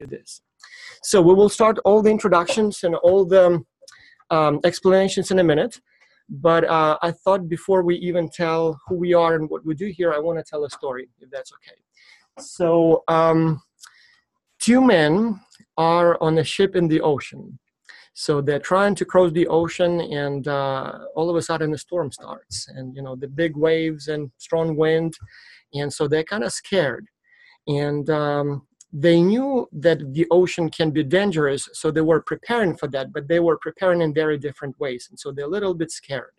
this. So we will start all the introductions and all the explanations in a minute. But I thought before we even tell who we are and what we do here, I want to tell a story, if that's okay. So two men are on a ship in the ocean. So they're trying to cross the ocean, and all of a sudden a storm starts, and the big waves and strong wind, and so they're kind of scared. And they knew that the ocean can be dangerous, so they were preparing for that, but they were preparing in very different ways, and so they're a little bit scared.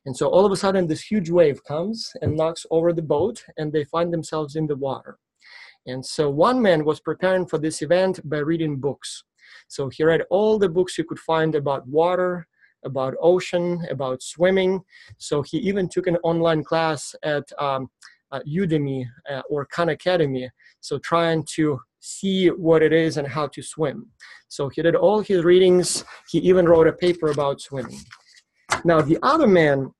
And so all of a sudden this huge wave comes and knocks over the boat, and they find themselves in the water. And so one man was preparing for this event by reading books. So he read all the books you could find about water, about ocean, about swimming. So he even took an online class at Udemy or Khan Academy, so trying to see what it is and how to swim. So he did all his readings. He even wrote a paper about swimming. Now the other man,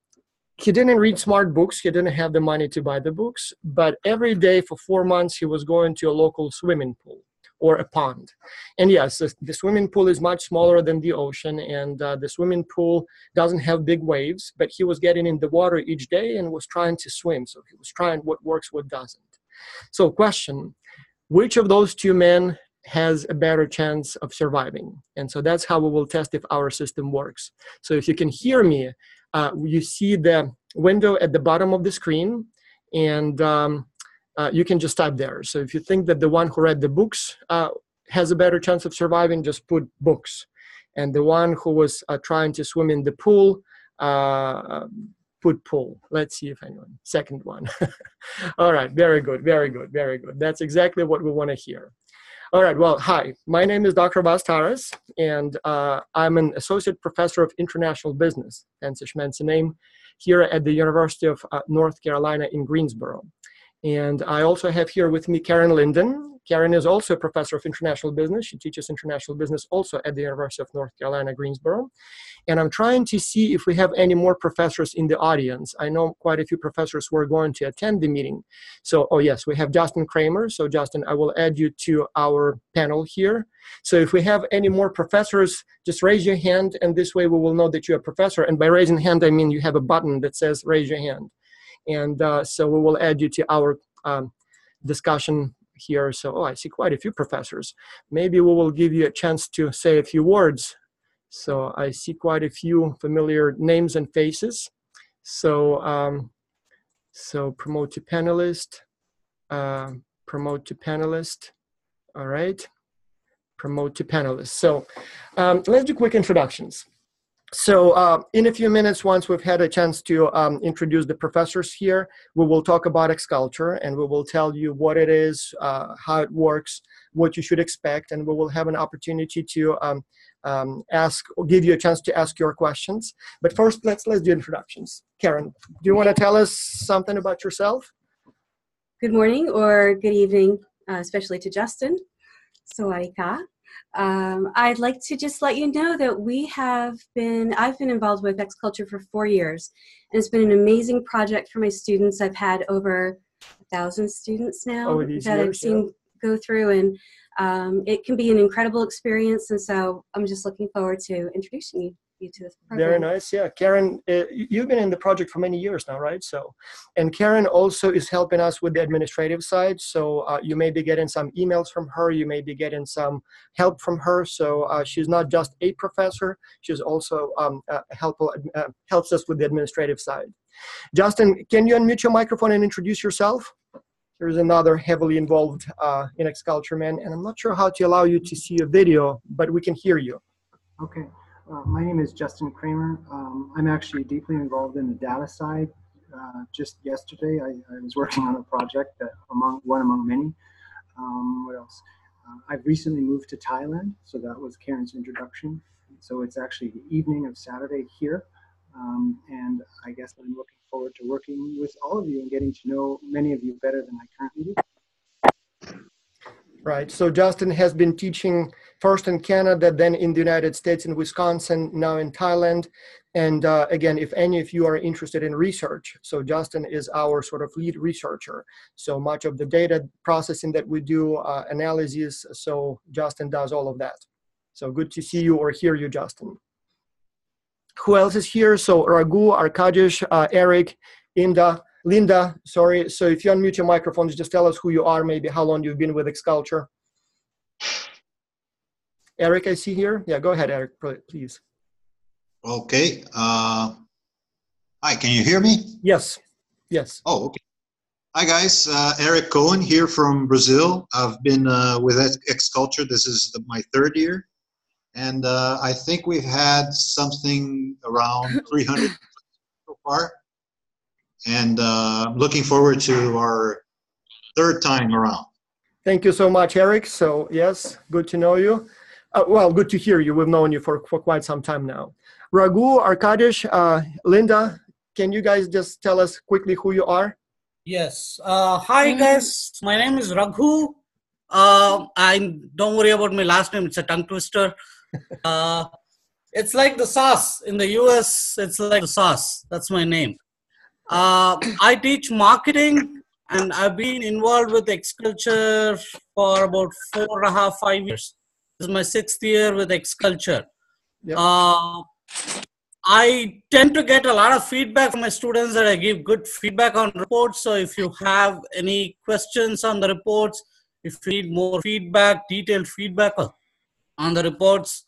he didn't read smart books. He didn't have the money to buy the books, but every day for 4 months he was going to a local swimming pool or a pond. And yes, the swimming pool is much smaller than the ocean, and the swimming pool doesn't have big waves, but he was getting in the water each day and was trying to swim. So he was trying what works, what doesn't. So question, which of those two men has a better chance of surviving? And so that's how we will test if our system works. So if you can hear me, you see the window at the bottom of the screen, and you can just type there. So if you think that the one who read the books has a better chance of surviving, just put books. And the one who was trying to swim in the pool, put pool. Let's see if anyone, second one. All right, very good, very good, very good. That's exactly what we want to hear. All right, well, hi, my name is Dr. Bas Taras, and I'm an associate professor of international business, hence the name, here at the University of North Carolina in Greensboro. And I also have here with me Karen Linden. Karen is also a professor of international business. She teaches international business also at the University of North Carolina, Greensboro. And I'm trying to see if we have any more professors in the audience. I know quite a few professors who are going to attend the meeting. So, oh yes, we have Justin Kramer. So Justin, I will add you to our panel here. So if we have any more professors, just raise your hand, and this way we will know that you're a professor. And by raising hand, I mean you have a button that says raise your hand. And so we will add you to our discussion here. So, oh, I see quite a few professors. Maybe we will give you a chance to say a few words. So I see quite a few familiar names and faces. So, so promote to panelist, promote to panelist. All right, promote to panelist. So let's do quick introductions. So in a few minutes, once we've had a chance to introduce the professors here, we will talk about XCulture, and we will tell you what it is, how it works, what you should expect, and we will have an opportunity to give you a chance to ask your questions. But first, let's do introductions. Karen, do you want to tell us something about yourself? Good morning or good evening, especially to Justin. Sawadee ka. I'd like to just let you know that I've been involved with XCulture for 4 years, and it's been an amazing project for my students. I've had over 1,000 students now that I've seen go through, and it can be an incredible experience, and so I'm just looking forward to introducing you to this program. Very nice. Yeah, Karen, you've been in the project for many years now, right? So, and Karen also is helping us with the administrative side. So you may be getting some emails from her. You may be getting some help from her. So she's not just a professor. She's also helps us with the administrative side. Justin, can you unmute your microphone and introduce yourself? There's another heavily involved in XCulture man, and I'm not sure how to allow you to see a video, but we can hear you. Okay. My name is Justin Kramer. I'm actually deeply involved in the data side. Just yesterday, I was working on a project one among many. What else? I've recently moved to Thailand, so that was Karen's introduction. So it's actually the evening of Saturday here, and I guess I'm looking forward to working with all of you and getting to know many of you better than I currently do. Right. So Justin has been teaching first in Canada, then in the United States, in Wisconsin, now in Thailand. And again, if any of you are interested in research, so Justin is our sort of lead researcher. So much of the data processing that we do, analyses, so Justin does all of that. So good to see you or hear you, Justin. Who else is here? So Raghu, Arkadiusz, Eric, Linda, sorry. So if you unmute your microphones, just tell us who you are, maybe how long you've been with Xculture. Eric, I see here. Yeah, go ahead, Eric, please. Okay. Hi, can you hear me? Yes. Yes. Oh, okay. Hi, guys. Eric Cohen here from Brazil. I've been with Xculture. This is my third year. And I think we've had something around 300 so far. And I'm looking forward to our third time around. Thank you so much, Eric. So yes, good to know you. Well, good to hear you. We've known you for quite some time now. Raghu, Arkadiusz, Linda, can you guys just tell us quickly who you are? Yes. Hi, guys. My name is Raghu. Don't worry about my last name. It's a tongue twister. It's like the sauce. In the US, it's like the sauce. That's my name. I teach marketing, and I've been involved with Xculture for about 4.5, 5 years. This is my 6th year with Xculture. Yep. I tend to get a lot of feedback from my students that I give good feedback on reports. So if you have any questions on the reports, if you need more feedback, detailed feedback on the reports,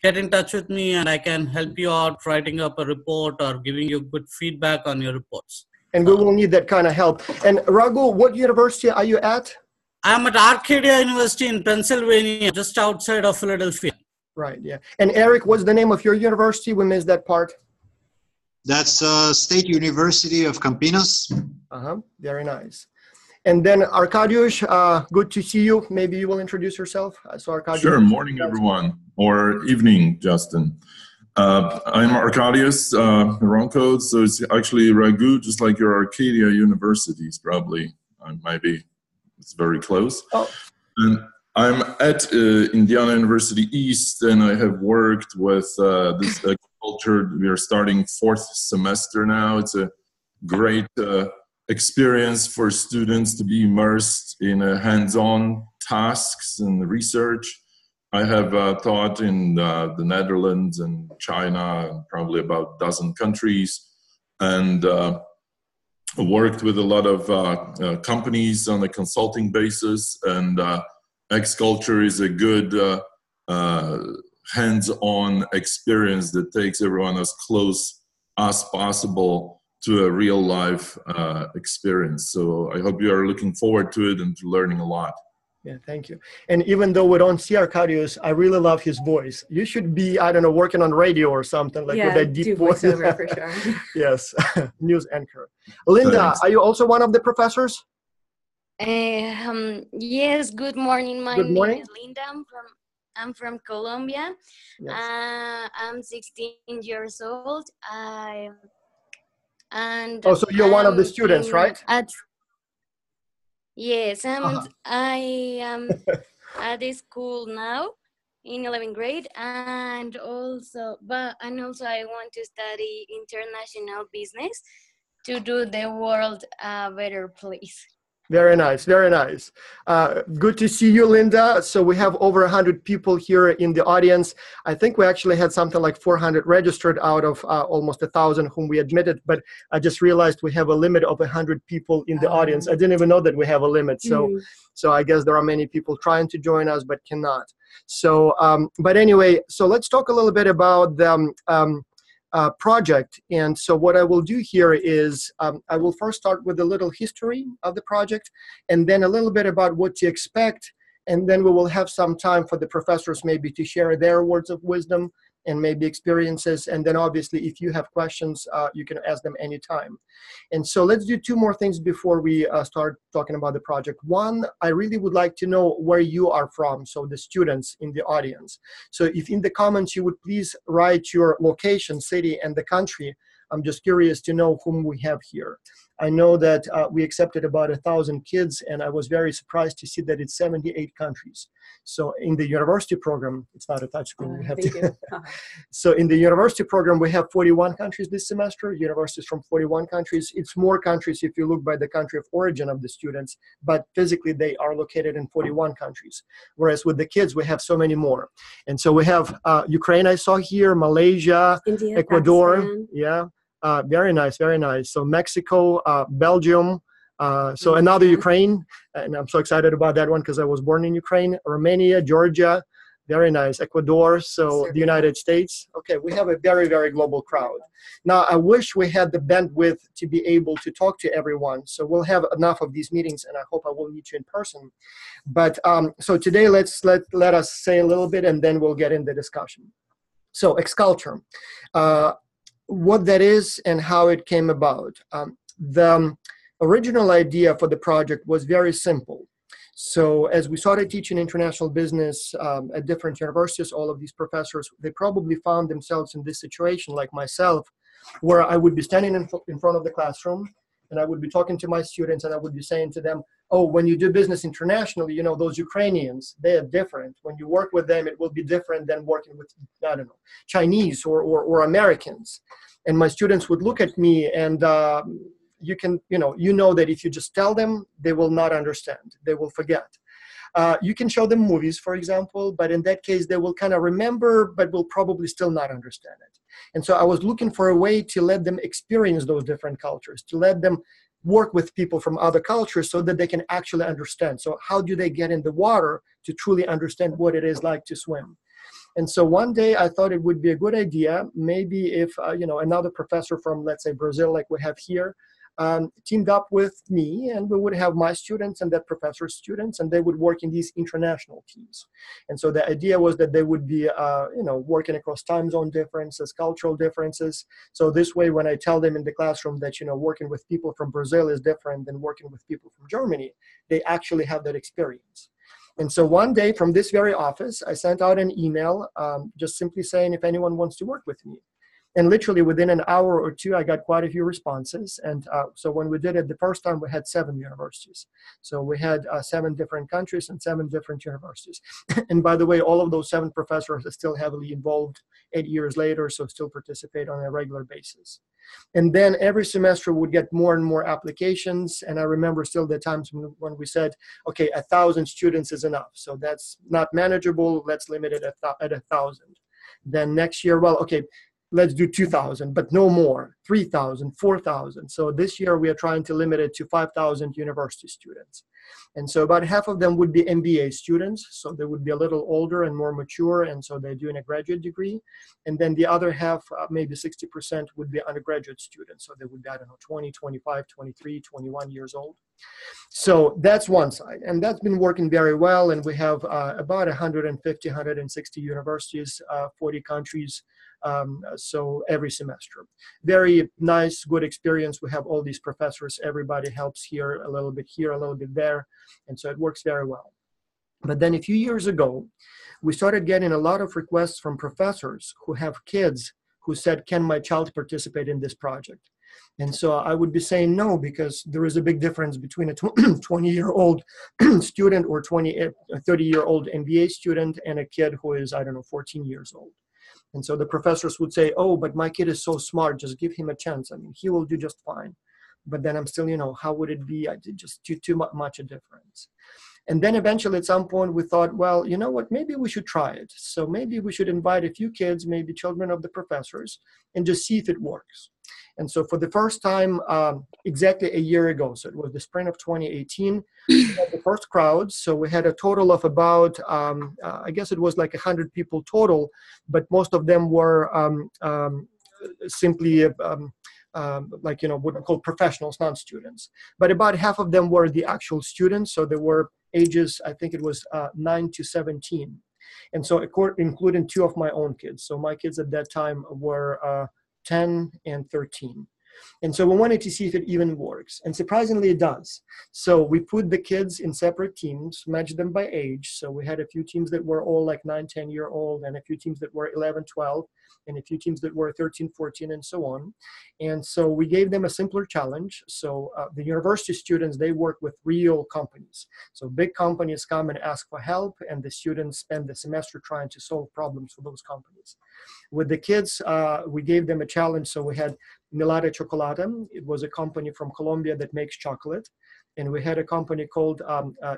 get in touch with me and I can help you out writing up a report or giving you good feedback on your reports. And we will need that kind of help. And Raghu, what university are you at? I'm at Arcadia University in Pennsylvania, just outside of Philadelphia. Right, yeah. And Eric, what's the name of your university? We missed that part. That's State University of Campinas. Very nice. And then Arkadiusz, good to see you. Maybe you will introduce yourself. So Arkadiusz. Sure, morning everyone, or evening, Justin. I'm Arkadiusz Ronco, so it's actually Raghu, just like your Arcadia Universities, probably. Maybe it's very close. Oh. And I'm at Indiana University East, and I have worked with this culture. We are starting 4th semester now. It's a great experience for students to be immersed in hands-on tasks and research. I have taught in the Netherlands and China, and probably about a dozen countries, and worked with a lot of companies on a consulting basis, and Xculture is a good hands-on experience that takes everyone as close as possible to a real-life experience. So I hope you are looking forward to it and to learning a lot. Yeah, thank you. And even though we don't see Arkadiusz, I really love his voice. You should be, I don't know, working on radio or something like with that deep voice. Voiceover for sure. Yes, news anchor. Linda, Thanks. are you also one of the professors? Yes, good morning. My Good morning. name is Linda. I'm from Colombia. Yes. I'm 16 years old. And Oh, so you're one of the students, right? Yes, I am at the school now in 11th grade, and also I want to study international business to do the world a better place. Very nice, very nice. Good to see you, Linda. So we have over 100 people here in the audience. I think we actually had something like 400 registered out of almost 1,000 whom we admitted, but I just realized we have a limit of 100 people in the audience. I didn't even know that we have a limit. So I guess there are many people trying to join us but cannot. So, but anyway, so let's talk a little bit about the project. And so what I will do here is I will first start with a little history of the project, and then a little bit about what to expect, and then we will have some time for the professors maybe to share their words of wisdom and maybe experiences, and then obviously if you have questions you can ask them anytime. And so let's do 2 more things before we start talking about the project. One, I really would like to know where you are from, so the students in the audience. So if in the comments you would please write your location, city, and the country. I'm just curious to know whom we have here. I know that we accepted about 1,000 kids, and I was very surprised to see that it's 78 countries. So in the university program, it's not a touchscreen. We have Thank you. So in the university program, we have 41 countries this semester, universities from 41 countries. It's more countries if you look by the country of origin of the students, but physically they are located in 41 countries. Whereas with the kids, we have so many more. And so we have Ukraine, I saw here, Malaysia, India, Ecuador. Pakistan. Yeah, very nice, very nice. So Mexico, Belgium, so another Ukraine, and I'm so excited about that one because I was born in Ukraine, Romania, Georgia, very nice, Ecuador, so Serbia. the United States. Okay, we have a very, very global crowd. Now, I wish we had the bandwidth to be able to talk to everyone, so we'll have enough of these meetings, and I hope I will meet you in person. But so today, let us say a little bit, and then we'll get in the discussion. So, X-Culture, what that is and how it came about. The original idea for the project was very simple. So as we started teaching international business at different universities, all of these professors, they probably found themselves in this situation like myself, where I would be standing in front of the classroom and I would be talking to my students and I would be saying to them, oh, when you do business internationally, you know, those Ukrainians, they are different. When you work with them, it will be different than working with, I don't know, Chinese or Americans. And my students would look at me and you know that if you just tell them, they will not understand. They will forget. You can show them movies, for example, but in that case, they will kind of remember, but will probably still not understand it. And so I was looking for a way to let them experience those different cultures, to let them work with people from other cultures so that they can actually understand. So how do they get in the water to truly understand what it is like to swim? And so one day I thought it would be a good idea, maybe if, another professor from, let's say, Brazil, like we have here, teamed up with me, and we would have my students and that professor's students, and they would work in these international teams. And so the idea was that they would be, working across time zone differences, cultural differences. So this way, when I tell them in the classroom that, working with people from Brazil is different than working with people from Germany, they actually have that experience. And so one day from this very office, I sent out an email just simply saying if anyone wants to work with me. And literally within an hour or two, I got quite a few responses. And so when we did it the first time, we had 7 universities. So we had 7 different countries and 7 different universities. And by the way, all of those 7 professors are still heavily involved 8 years later, so still participate on a regular basis. And then every semester would get more and more applications. And I remember still the times when we said, okay, 1,000 students is enough. So that's not manageable. Let's limit it at 1,000. Then next year, well, okay, let's do 2,000, but no more, 3,000, 4,000. So this year we are trying to limit it to 5,000 university students. And so about half of them would be MBA students. So they would be a little older and more mature. And so they're doing a graduate degree. And then the other half, maybe 60% would be undergraduate students. So they would be, 20, 25, 23, 21 years old. So that's one side. And that's been working very well. And we have about 150, 160 universities, 40 countries. So every semester. Very nice, good experience. We have all these professors. Everybody helps here, a little bit there. And so it works very well. But then a few years ago, we started getting a lot of requests from professors who have kids who said, can my child participate in this project? And so I would be saying no, because there is a big difference between a 20-year-old student or 30-year-old MBA student and a kid who is, 14 years old. And so the professors would say, oh, but my kid is so smart, just give him a chance. He will do just fine. But then I'm still, how would it be? I did just too much a difference. And then eventually at some point we thought, well, you know what, maybe we should try it. So maybe we should invite a few kids, maybe children of the professors, and just see if it works. And so for the first time, exactly a year ago, so it was the spring of 2018, we had the first crowd. So we had a total of about, I guess it was like 100 people total, but most of them were simply what we call professionals, non-students. But about half of them were the actual students. So they were ages, I think it was 9 to 17. And so including 2 of my own kids. So my kids at that time were 10 and 13. And so we wanted to see if it even works. And surprisingly, it does. So we put the kids in separate teams, matched them by age. So we had a few teams that were all like 9, 10-year-old, and a few teams that were 11, 12, and a few teams that were 13, 14, and so on. And so we gave them a simpler challenge. So the university students, they work with real companies. So big companies come and ask for help, and the students spend the semester trying to solve problems for those companies. With the kids, we gave them a challenge. So we had Milata Chocolata. It was a company from Colombia that makes chocolate. And we had a company called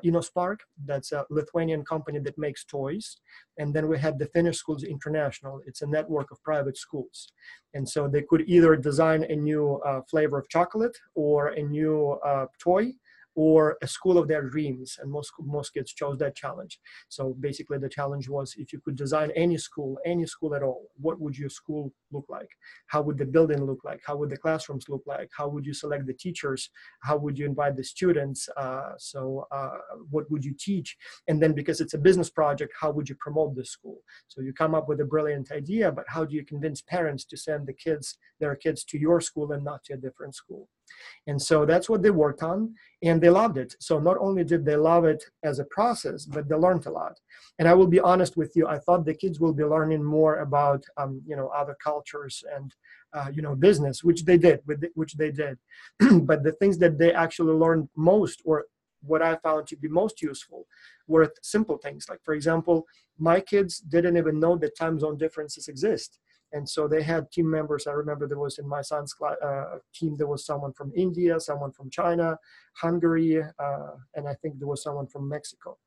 InnoSpark. That's a Lithuanian company that makes toys. And then we had the Finnish Schools International. It's a network of private schools. And so they could either design a new flavor of chocolate or a new toy, or a school of their dreams, and most kids chose that challenge. So basically the challenge was, if you could design any school at all, what would your school look like? How would the building look like? How would the classrooms look like? How would you select the teachers? How would you invite the students? What would you teach? And then, because it's a business project, how would you promote the school? So you come up with a brilliant idea, but how do you convince parents to send their kids to your school and not to a different school? And so that's what they worked on, and they loved it. So not only did they love it as a process, but they learned a lot. And I will be honest with you, I thought the kids will be learning more about, other cultures and, business, which they did. But the things that they actually learned most, or what I found to be most useful, were simple things. Like, for example, my kids didn't even know that time zone differences exist. And so they had team members. I remember there was in my son's team, there was someone from India, someone from China, Hungary, and I think there was someone from Mexico.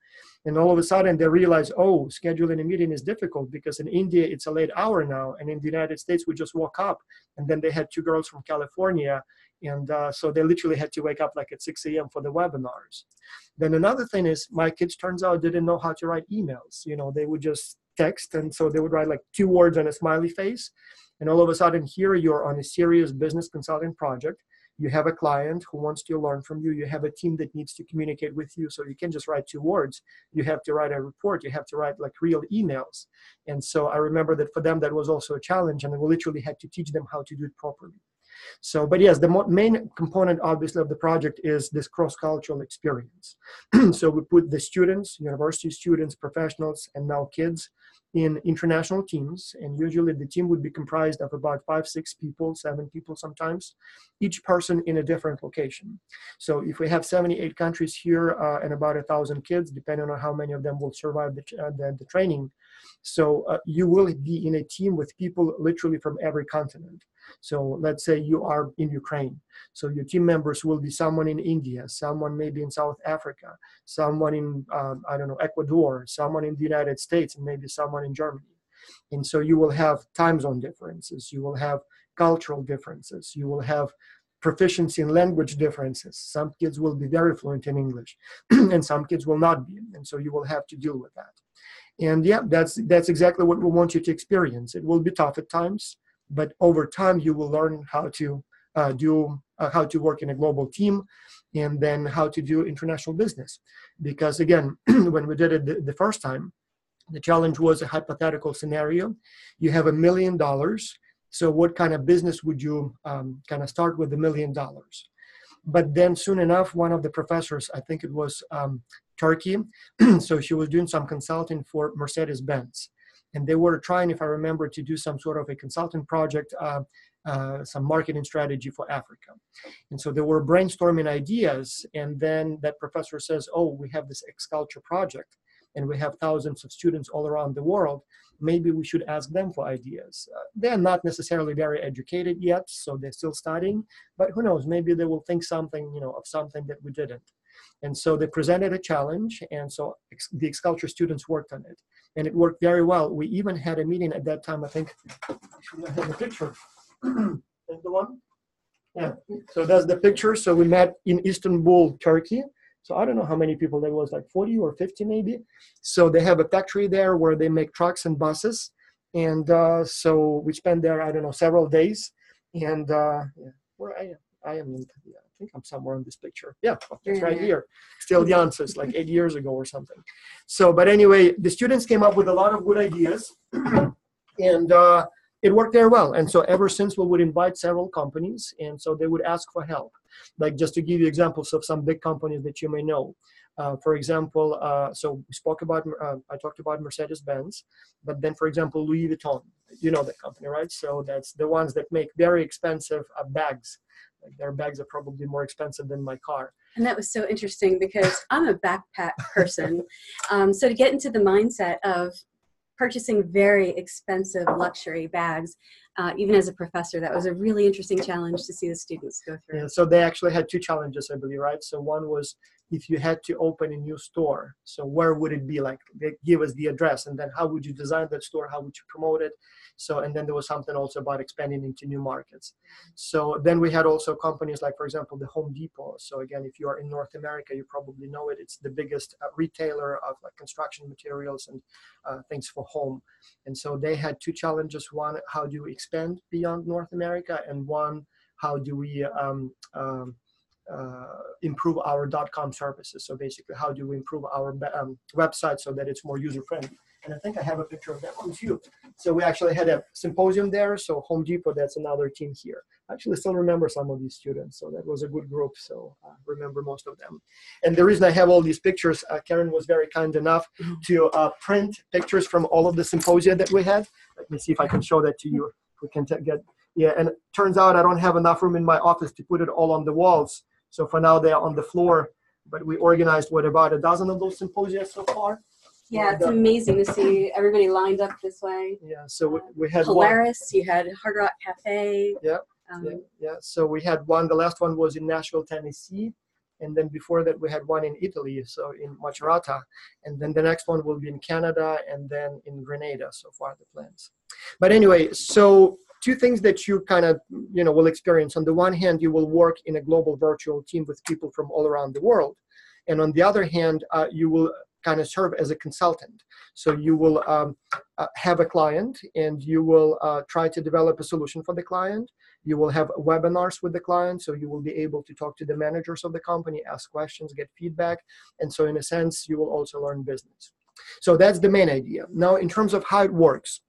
And all of a sudden they realized, scheduling a meeting is difficult, because in India it's a late hour now, and in the United States we just woke up. And then they had 2 girls from California, and so they literally had to wake up like at 6 a.m. for the webinars. Then another thing is, my kids, turns out, didn't know how to write emails. They would just text, and so they would write like 2 words on a smiley face, and all of a sudden here you're on a serious business consulting project. You have a client who wants to learn from you. You have a team that needs to communicate with you, so you can't just write 2 words. You have to write a report. You have to write like real emails. And so I remember that for them that was also a challenge, and we literally had to teach them how to do it properly. So, but yes, the main component, obviously, of the project is this cross-cultural experience. So we put the students, university students, professionals, and now kids in international teams. And usually the team would be comprised of about 5, 6 people, 7 people sometimes, each person in a different location. So if we have 78 countries here and about 1,000 kids, depending on how many of them will survive the training, so you will be in a team with people literally from every continent. So let's say you are in Ukraine. So your team members will be someone in India, someone maybe in South Africa, someone in, Ecuador, someone in the United States, and maybe someone in Germany. And so you will have time zone differences. You will have cultural differences. You will have proficiency in language differences. Some kids will be very fluent in English and some kids will not be. And so you will have to deal with that. And yeah, that's exactly what we want you to experience. It will be tough at times, but over time you will learn how to work in a global team, and then how to do international business. Because again, when we did it the first time, the challenge was a hypothetical scenario. You have $1 million. So what kind of business would you kind of start with $1 million? But then soon enough, one of the professors, I think it was Turkey, so she was doing some consulting for Mercedes-Benz. And they were trying, if I remember, to do some sort of a consulting project, some marketing strategy for Africa. And so they were brainstorming ideas. And then that professor says, we have this X-Culture project, and we have thousands of students all around the world. Maybe we should ask them for ideas. They're not necessarily very educated yet, so they're still studying. But who knows, maybe they will think something, of something that we didn't. And so they presented a challenge, and so the X-Culture students worked on it. And it worked very well. We even had a meeting at that time, I think. I have the picture. That's the one? Yeah. So that's the picture. So we met in Istanbul, Turkey. So I don't know how many people there was, like 40 or 50 maybe. So they have a factory there where they make trucks and buses. And so we spent there, I don't know, several days. And where I am, I think I'm somewhere in this picture. Yeah, it's right here. Still young, so it's like 8 years ago or something. So, but anyway, the students came up with a lot of good ideas. And it worked very well. And so ever since, we would invite several companies, and so they would ask for help. Like, just to give you examples of some big companies that you may know. For example, so we spoke about, I talked about Mercedes-Benz, but then, for example, Louis Vuitton, you know that company, right? So that's the ones that make very expensive bags. Like, their bags are probably more expensive than my car. And that was so interesting because I'm a backpack person. So to get into the mindset of purchasing very expensive luxury bags, even as a professor, that was a really interesting challenge to see the students go through. Yeah, so they actually had two challenges, I believe, right? So one was, if you had to open a new store, so where would it be? Like, they give us the address, and then how would you design that store? How would you promote it? So, and then there was something also about expanding into new markets. So then we had also companies like, for example, the Home Depot. So again, if you are in North America, you probably know it. It's the biggest retailer of like construction materials and things for home. And so they had two challenges. One, how do we expand beyond North America? And one, how do we improve our .com services? So basically, how do we improve our website so that it's more user-friendly? And I think I have a picture of that one too. So we actually had a symposium there. So Home Depot, that's another team here. I actually still remember some of these students. So that was a good group. So I remember most of them. And the reason I have all these pictures, Karen was very kind enough to print pictures from all of the symposia that we had. Let me see if I can show that to you. We can get, yeah, and it turns out I don't have enough room in my office to put it all on the walls. So for now, they're on the floor. But we organized, what, about a dozen of those symposia so far? Yeah, it's amazing to see everybody lined up this way. Yeah, so we had Polaris, you had Hard Rock Cafe. Yeah, yeah. So we had one, the last one was in Nashville, Tennessee. And then before that, we had one in Italy, so in Macerata. And then the next one will be in Canada and then in Grenada, so far the plans. But anyway, so two things that you kind of, will experience. On the one hand, you will work in a global virtual team with people from all around the world. And on the other hand, you will kind of serve as a consultant. So you will have a client, and you will try to develop a solution for the client. You will have webinars with the client, so you will be able to talk to the managers of the company, ask questions, get feedback. And so in a sense, you will also learn business. So that's the main idea. Now, in terms of how it works,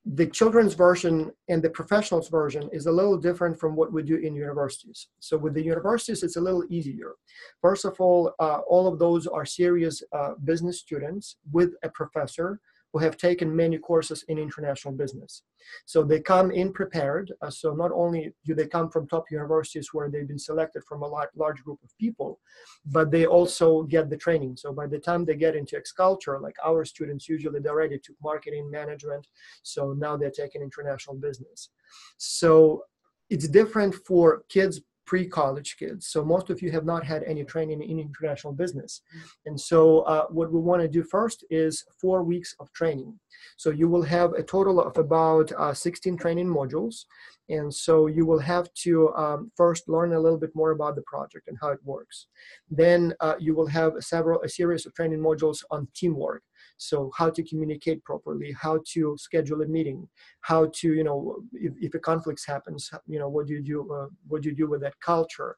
the children's version and the professionals version is a little different from what we do in universities. So with the universities, it's a little easier. First of all of those are serious business students with a professor who have taken many courses in international business. So they come in prepared. So not only do they come from top universities where they've been selected from a large group of people, but they also get the training. So by the time they get into X-Culture, like our students, usually they're already took marketing management. So now they're taking international business. So it's different for kids, pre-college kids. So most of you have not had any training in international business. And so what we want to do first is 4 weeks of training. So you will have a total of about 16 training modules. And so you will have to first learn a little bit more about the project and how it works. Then you will have a series of training modules on teamwork. So how to communicate properly, how to schedule a meeting, how to, if a conflict happens, what do you do? What do you do with that culture,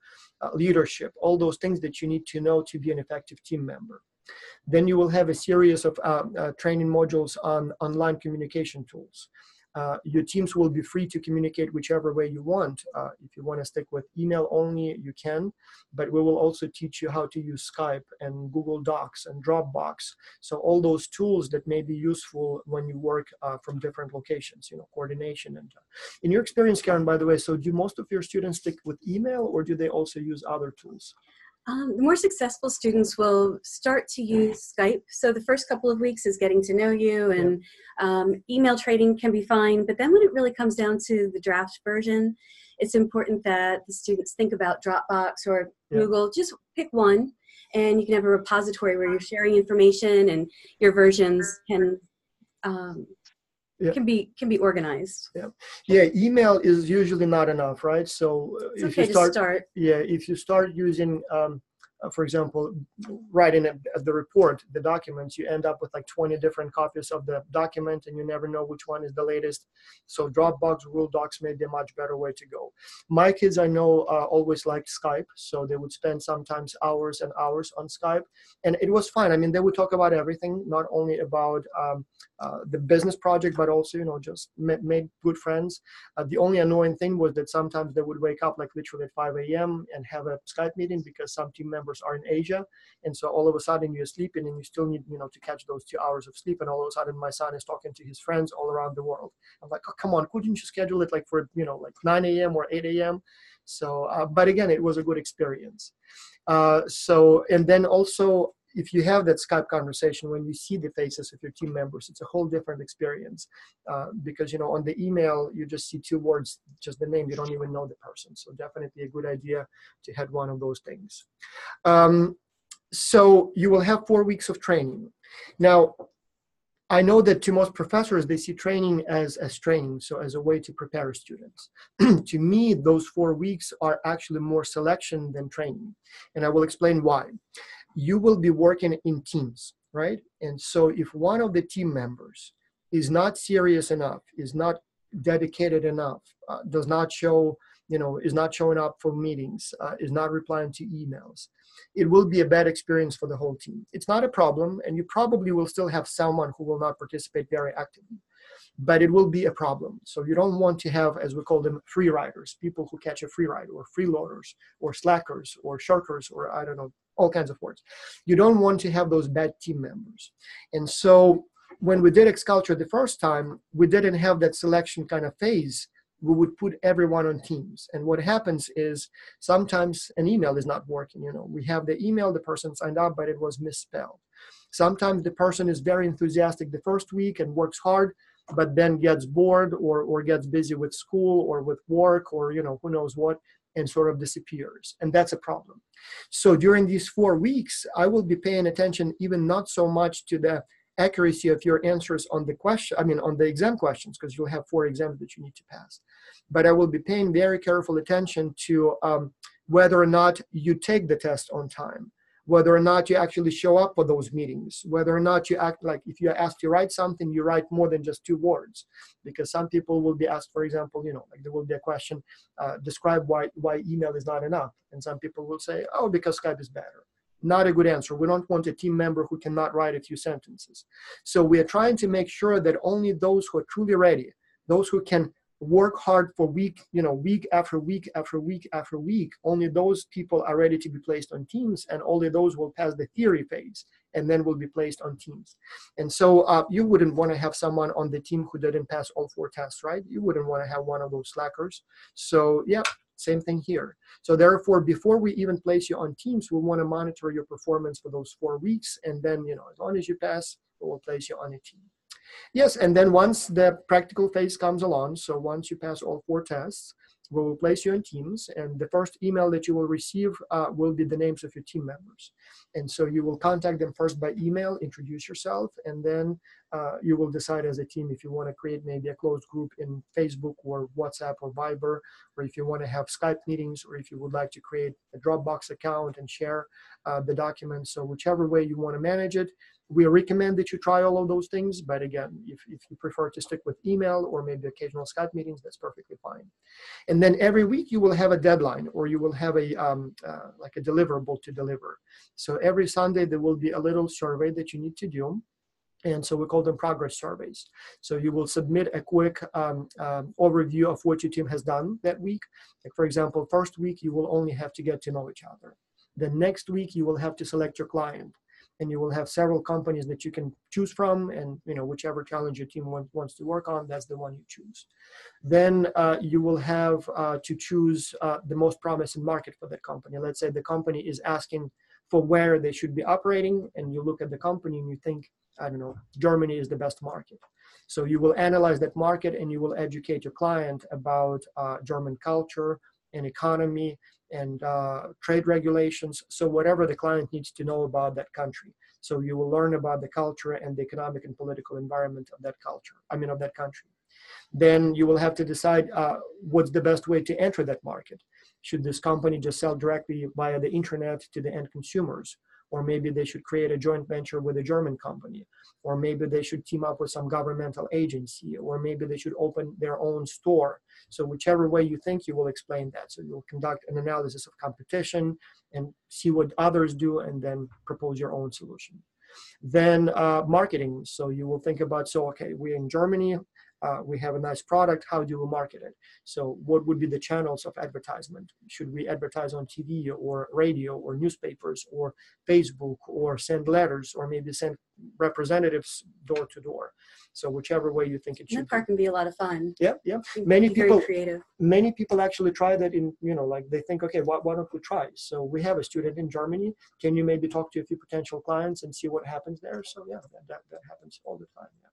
leadership, all those things that you need to know to be an effective team member. Then you will have a series of training modules on online communication tools. Your teams will be free to communicate whichever way you want. If you want to stick with email only, you can, but we will also teach you how to use Skype and Google Docs and Dropbox. So all those tools that may be useful when you work from different locations, coordination. And in your experience, Karen, by the way, so do most of your students stick with email, or do they also use other tools? The more successful students will start to use Skype. So the first couple of weeks is getting to know you, and email trading can be fine. But then when it really comes down to the draft version, it's important that the students think about Dropbox or Google. Just pick one, and you can have a repository where you're sharing information, and your versions can be organized. Yeah, email is usually not enough, right? So it's okay to start. Yeah, if you start using for example, writing the report, the documents, you end up with like 20 different copies of the document and you never know which one is the latest. So Dropbox, Google Docs may be a much better way to go. My kids, I know, always liked Skype, so they would spend sometimes hours and hours on Skype, and it was fun. I mean, they would talk about everything, not only about the business project, but also, you know, just made good friends. The only annoying thing was that sometimes they would wake up like literally at 5 a.m. and have a Skype meeting because some team members are in Asia, and so all of a sudden you're sleeping and you still need, you know, to catch those 2 hours of sleep, and all of a sudden my son is talking to his friends all around the world. I'm like, oh, come on, couldn't you schedule it like for, you know, like 9 a.m. or 8 a.m.? So, but again, it was a good experience. And then also, if you have that Skype conversation, when you see the faces of your team members, it's a whole different experience, because, you know, on the email, you just see 2 words, just the name, you don't even know the person. So definitely a good idea to have one of those things. So you will have 4 weeks of training. Now, I know that to most professors, they see training as training, so as a way to prepare students. To me, those 4 weeks are actually more selection than training, and I will explain why. You will be working in teams, right? And so if one of the team members is not serious enough, is not dedicated enough, does not show, you know, is not showing up for meetings, is not replying to emails, it will be a bad experience for the whole team. It's not a problem, and you probably will still have someone who will not participate very actively, but it will be a problem. So you don't want to have, as we call them, free riders, people who catch a free ride, or freeloaders, or slackers, or shirkers, or I don't know, all kinds of words. You don't want to have those bad team members. And so when we did XCulture the first time, we didn't have that selection kind of phase. We would put everyone on teams. And what happens is sometimes an email is not working. You know, we have the email, the person signed up, but it was misspelled. Sometimes the person is very enthusiastic the first week and works hard, but then gets bored or gets busy with school or with work or, you know, who knows what, and sort of disappears. And that's a problem. So during these 4 weeks, I will be paying attention even not so much to the accuracy of your answers on the question, I mean, on the exam questions, because you'll have 4 exams that you need to pass. But I will be paying very careful attention to whether or not you take the test on time, whether or not you actually show up for those meetings, whether or not you act like, if you're asked to write something, you write more than just 2 words. Because some people will be asked, for example, you know, like there will be a question, describe why email is not enough. And some people will say, oh, because Skype is better. Not a good answer. We don't want a team member who cannot write a few sentences. So we are trying to make sure that only those who are truly ready, those who can work hard for week after week after week after week, only those people are ready to be placed on teams, and only those will pass the theory phase and then will be placed on teams. And so you wouldn't want to have someone on the team who didn't pass all 4 tests, right? You wouldn't want to have one of those slackers. So yeah, same thing here. So therefore, before we even place you on teams, we want to monitor your performance for those 4 weeks. And then, you know, as long as you pass, we'll place you on a team. Yes, and then once the practical phase comes along, so once you pass all 4 tests, we will place you in teams, and the first email that you will receive will be the names of your team members. And so you will contact them first by email, introduce yourself, and then you will decide as a team if you want to create maybe a closed group in Facebook or WhatsApp or Viber, or if you want to have Skype meetings, or if you would like to create a Dropbox account and share the documents. So whichever way you want to manage it, we recommend that you try all of those things. But again, if you prefer to stick with email or maybe occasional Skype meetings, that's perfectly fine. And then every week you will have a deadline, or you will have a like a deliverable to deliver. So every Sunday there will be a little survey that you need to do. And so we call them progress surveys. So you will submit a quick overview of what your team has done that week. Like for example, first week you will only have to get to know each other. The next week you will have to select your client, and you will have several companies that you can choose from, and you know, whichever challenge your team wants to work on, that's the one you choose. Then you will have to choose the most promising market for that company. Let's say the company is asking for where they should be operating, and you look at the company and you think, I don't know, Germany is the best market. So you will analyze that market, and you will educate your client about German culture and economy and trade regulations. So whatever the client needs to know about that country. So you will learn about the culture and the economic and political environment of that culture, of that country. Then you will have to decide what's the best way to enter that market. Should this company just sell directly via the internet to the end consumers? Or maybe they should create a joint venture with a German company, or maybe they should team up with some governmental agency, or maybe they should open their own store. So whichever way you think, you will explain that. So you'll conduct an analysis of competition and see what others do, and then propose your own solution. Then marketing. So you will think about, so okay, we're in Germany, we have a nice product, how do we market it? So what would be the channels of advertisement? Should we advertise on TV or radio or newspapers or Facebook, or send letters, or maybe send representatives door to door? So whichever way you think it should That part can be a lot of fun. Yeah, yeah. Many people, very creative. Many people actually try that in, like they think, okay, why don't we try? So we have a student in Germany. Can you maybe talk to a few potential clients and see what happens there? So yeah, that happens all the time. Yeah.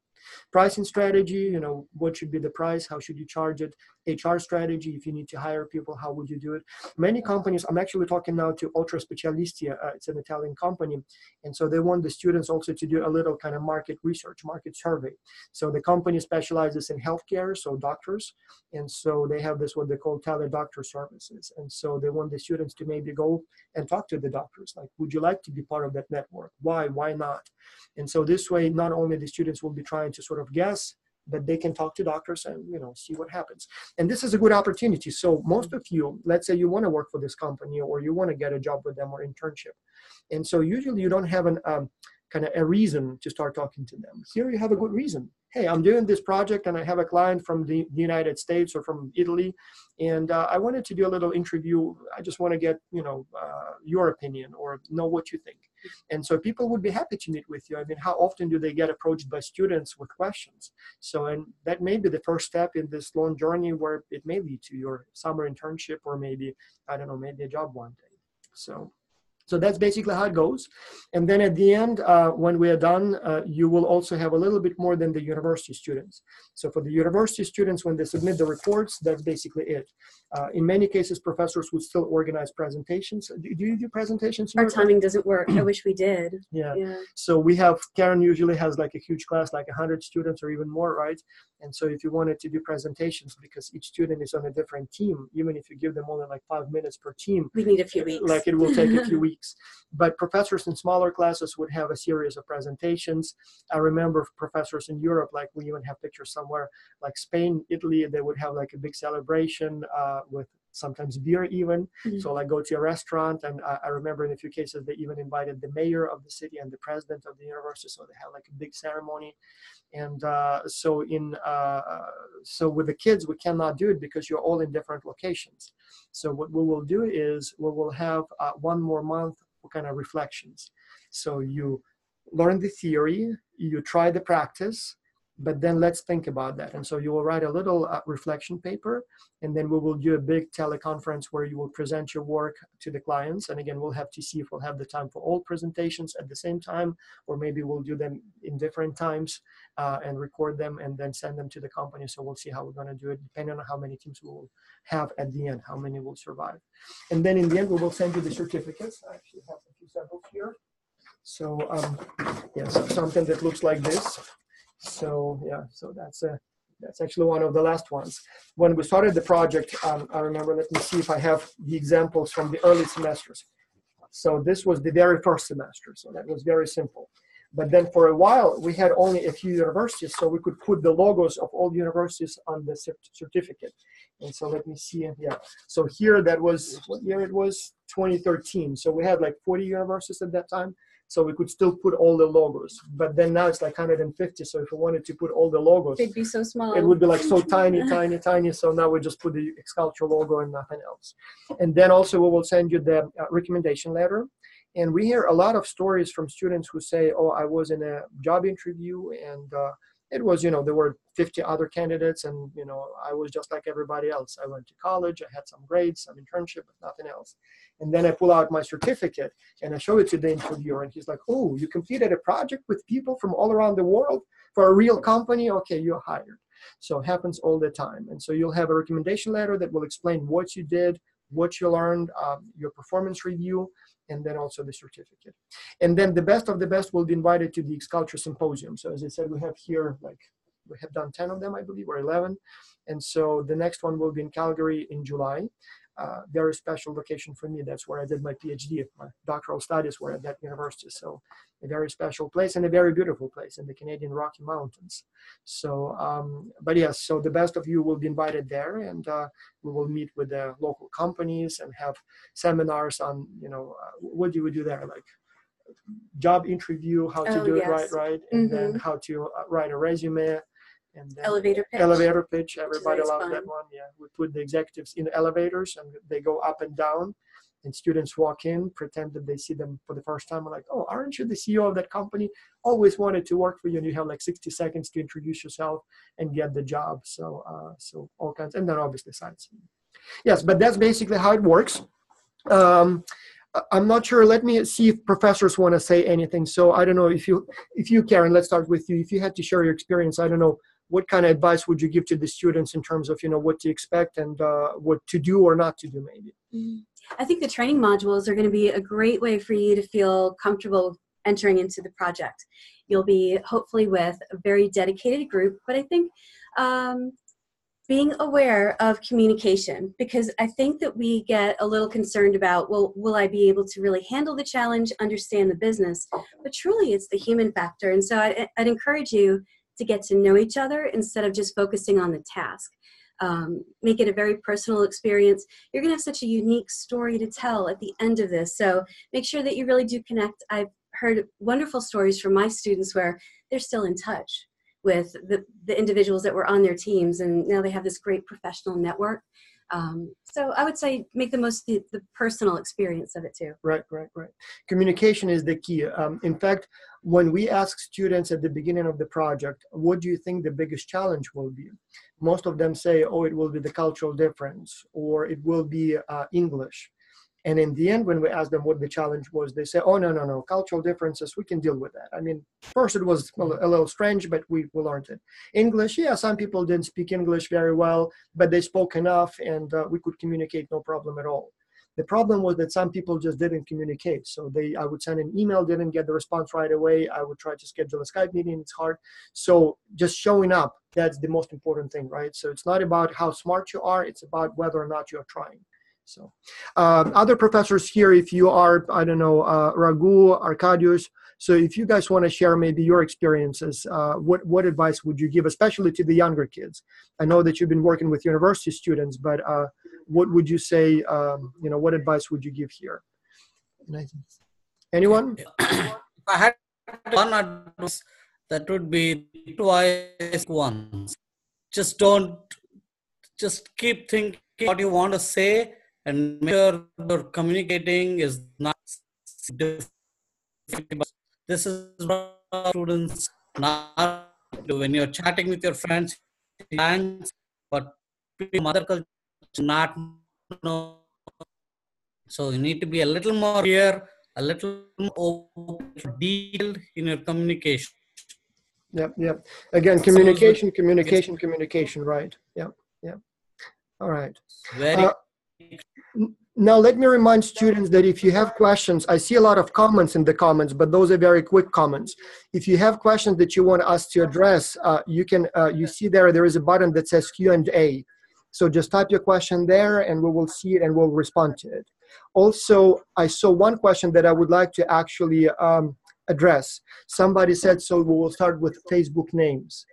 Pricing strategy, what should be the price? How should you charge it? HR strategy, if you need to hire people, how would you do it? Many companies, I'm actually talking now to Ultra Specialisti, it's an Italian company, and so they want the students also to do a little kind of market research, market survey. So the company specializes in healthcare, so doctors, and so they have this what they call tele-doctor services, and so they want the students to maybe go and talk to the doctors, like, would you like to be part of that network? Why not? And so this way, not only the students will be trying to sort of guess, but they can talk to doctors and see what happens. And this is a good opportunity. So most of you, let's say you want to work for this company, or you want to get a job with them or internship, and so usually you don't have an kind of a reason to start talking to them. Here you have a good reason. Hey, I'm doing this project and I have a client from the United States or from Italy, and I wanted to do a little interview. I just want to get, your opinion or know what you think. And so people would be happy to meet with you. I mean, how often do they get approached by students with questions? So, and that may be the first step in this long journey where it may lead to your summer internship, or maybe, I don't know, maybe a job one day. So that's basically how it goes. And then at the end, when we are done, you will also have a little bit more than the university students. So for the university students, when they submit the reports, that's basically it. In many cases, professors would still organize presentations. Do you do presentations? Our timing doesn't work. I wish we did. Yeah. So we have, Karen usually has like a huge class, like 100 students or even more, right? And so if you wanted to do presentations, because each student is on a different team, even if you give them only like 5 minutes per team, we need a few weeks. Like it will take a few weeks. But professors in smaller classes would have a series of presentations. I remember professors in Europe, like we even have pictures somewhere, like Spain, Italy, they would have like a big celebration with sometimes beer even. Mm-hmm. So like go to a restaurant, and I remember in a few cases they even invited the mayor of the city and the president of the university, so they had like a big ceremony. And so with the kids we cannot do it because you're all in different locations. So what we will do is we will have 1 more month kind of reflections. So you learn the theory, you try the practice, but then let's think about that. And so you will write a little reflection paper, and then we will do a big teleconference where you will present your work to the clients. And again, we'll have to see if we'll have the time for all presentations at the same time, or maybe we'll do them in different times and record them and then send them to the company. So we'll see how we're going to do it, depending on how many teams we will have at the end, how many will survive. And then in the end, we will send you the certificates. I actually have a few samples here. So yes, something that looks like this. So yeah, so that's actually one of the last ones. When we started the project, I remember, let me see if I have the examples from the early semesters. So this was the very first semester, so that was very simple. But then for a while, we had only a few universities, so we could put the logos of all universities on the certificate. And so let me see, yeah. So here, that was, what year it was? 2013. So we had like 40 universities at that time. So we could still put all the logos, but then now it's like 150. So if we wanted to put all the logos, they'd be so small. It would be like so tiny, tiny, tiny. So now we just put the Xculture logo and nothing else. And then also we will send you the recommendation letter. And we hear a lot of stories from students who say, oh, I was in a job interview and it was, there were 50 other candidates and, I was just like everybody else. I went to college, I had some grades, some internship, but nothing else. And then I pull out my certificate and I show it to the interviewer and he's like, oh, you completed a project with people from all around the world for a real company? Okay, you're hired. So it happens all the time. And so you'll have a recommendation letter that will explain what you did, what you learned, your performance review, and then also the certificate. And then the best of the best will be invited to the Xculture Symposium. So as I said, we have here, we have done 10 of them, I believe, or 11. And so the next one will be in Calgary in July. very special location for me. That's where I did my PhD. My doctoral studies were at that university. So a very special place and a very beautiful place in the Canadian Rocky Mountains. So, but yes, so the best of you will be invited there, and we will meet with the local companies and have seminars on, what do we do there? Like job interview, how to do it right, and then how to write a resume, and then elevator pitch. Everybody loves that one. Yeah, we put the executives in elevators, and they go up and down, and students walk in, pretend that they see them for the first time. We're like, oh, aren't you the CEO of that company? Always wanted to work for you, and you have like 60 seconds to introduce yourself and get the job. So, so all kinds, and then obviously sightseeing. Yes, but that's basically how it works. I'm not sure. Let me see if professors want to say anything. So I don't know if you, Karen, let's start with you. If you had to share your experience, I don't know, what kind of advice would you give to the students in terms of, what to expect and what to do or not to do, maybe? I think the training modules are going to be a great way for you to feel comfortable entering into the project. You'll be hopefully with a very dedicated group, but I think being aware of communication, because I think that we get a little concerned about, well, will I be able to really handle the challenge, understand the business? But truly, it's the human factor. And so I'd encourage you to get to know each other instead of just focusing on the task. Make it a very personal experience. You're going to have such a unique story to tell at the end of this. So make sure that you really do connect. I've heard wonderful stories from my students where they're still in touch with the individuals that were on their teams, and now they have this great professional network. So I would say make the most the personal experience of it too. Right. Communication is the key. In fact, when we ask students at the beginning of the project, what do you think the biggest challenge will be? Most of them say, oh, it will be the cultural difference, or it will be English. And in the end, when we asked them what the challenge was, they say, oh, no, cultural differences, we can deal with that. I mean, first it was a little strange, but we learned it. English, yeah, some people didn't speak English very well, but they spoke enough, and we could communicate no problem at all. The problem was that some people just didn't communicate. So I would send an email, didn't get the response right away. I would try to schedule a Skype meeting, it's hard. So just showing up, that's the most important thing, right? So it's not about how smart you are, it's about whether or not you're trying. So other professors here, if you are, I don't know, Raghu, Arkadiusz, so if you guys want to share maybe your experiences, what advice would you give, especially to the younger kids? I know that you've been working with university students, but what would you say, what advice would you give here? Anyone? If I had one advice, that would be twice once. Just keep thinking what you want to say, and make sure you're communicating is not difficult. This is what students now do when you're chatting with your friends, but mother culture not know. So you need to be a little more clear, a little more detailed in your communication. Yep. Again, communication, right? Yep. All right. Now let me remind students that if you have questions, I see a lot of comments in the comments, but those are very quick comments. If you have questions that you want us to address, you see there is a button that says Q&A. So just type your question there and we will see it and we'll respond to it. Also, I saw one question that I would like to actually address. Somebody said, so we will start with Facebook names.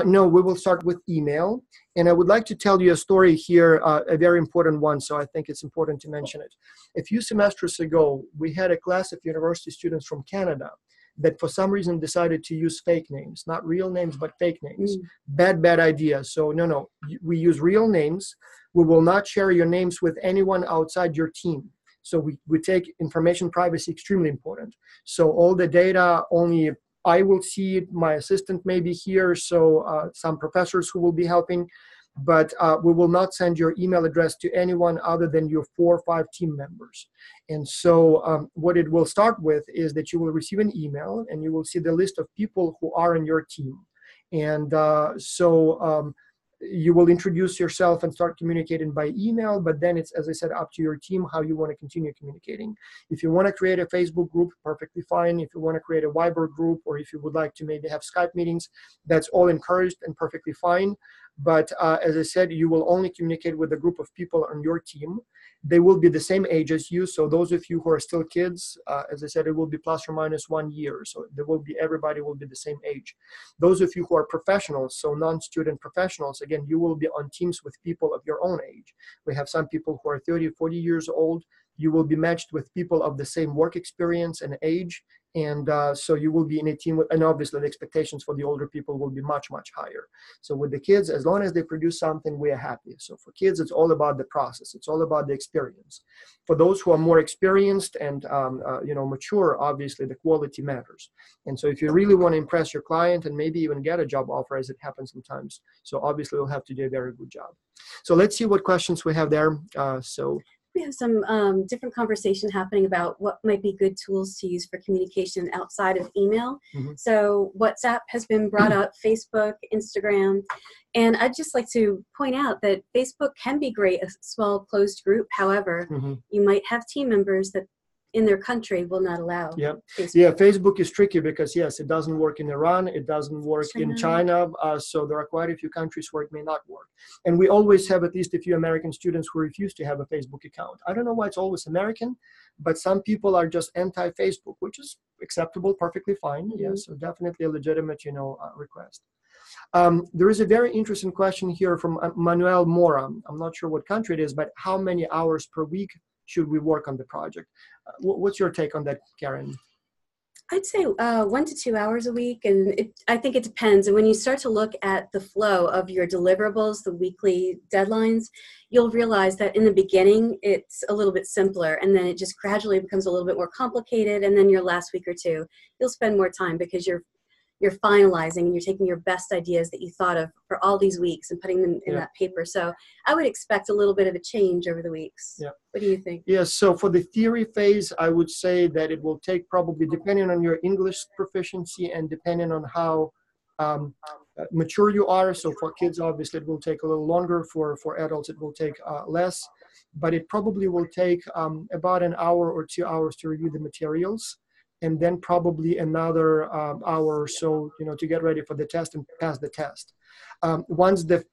No, we will start with email. And I would like to tell you a story here, a very important one, so I think it's important to mention it. A few semesters ago, we had a class of university students from Canada that for some reason decided to use fake names, not real names, but fake names. Bad idea. So no, we use real names. We will not share your names with anyone outside your team. So we take information privacy extremely important. So all the data only I will see it, my assistant may be here, so some professors who will be helping, but we will not send your email address to anyone other than your 4 or 5 team members. And so what it will start with is that you will receive an email and you will see the list of people who are in your team. And you will introduce yourself and start communicating by email, but then it's, as I said, up to your team how you want to continue communicating. If you want to create a Facebook group, perfectly fine. If you want to create a Viber group, or if you would like to maybe have Skype meetings, that's all encouraged and perfectly fine. But as I said, you will only communicate with a group of people on your team. They will be the same age as you. So those of you who are still kids, as I said, it will be plus or minus 1 year. So there will be, everybody will be the same age. Those of you who are professionals, so non-student professionals, again, you will be on teams with people of your own age. We have some people who are 30, 40 years old. You will be matched with people of the same work experience and age. And so you will be in a team with, and obviously the expectations for the older people will be much, much higher. So with the kids, as long as they produce something, we are happy. So for kids, it's all about the process. It's all about the experience. For those who are more experienced and mature, obviously the quality matters. And so if you really want to impress your client and maybe even get a job offer, as it happens sometimes, so obviously you'll have to do a very good job. So let's see what questions we have there. We have some different conversation happening about what might be good tools to use for communication outside of email. Mm-hmm. So WhatsApp has been brought up, Facebook, Instagram, and I'd just like to point out that Facebook can be great, a small closed group. However, Mm-hmm. you might have team members that in their country will not allow Facebook. Yeah, Facebook is tricky because, yes, it doesn't work in Iran, it doesn't work in China, so there are quite a few countries where it may not work. And we always have at least a few American students who refuse to have a Facebook account. I don't know why it's always American, but some people are just anti-Facebook, which is acceptable, perfectly fine. Mm-hmm. Yes, so definitely a legitimate, request. There is a very interesting question here from Manuel Mora. I'm not sure what country it is, but how many hours per week should we work on the project? What's your take on that, Karen? I'd say 1 to 2 hours a week, and I think it depends. And when you start to look at the flow of your deliverables, the weekly deadlines, you'll realize that in the beginning, it's a little bit simpler, and then it just gradually becomes a little bit more complicated, and then your last week or two, you'll spend more time because you're finalizing and you're taking your best ideas that you thought of for all these weeks and putting them in that paper. So I would expect a little bit of a change over the weeks. Yeah. What do you think? Yes, so for the theory phase, I would say that it will take probably, depending on your English proficiency and depending on how mature you are. So for kids, obviously, it will take a little longer. For adults, it will take less. But it probably will take about an hour or 2 hours to review the materials, and then probably another hour or so, to get ready for the test and pass the test. Once the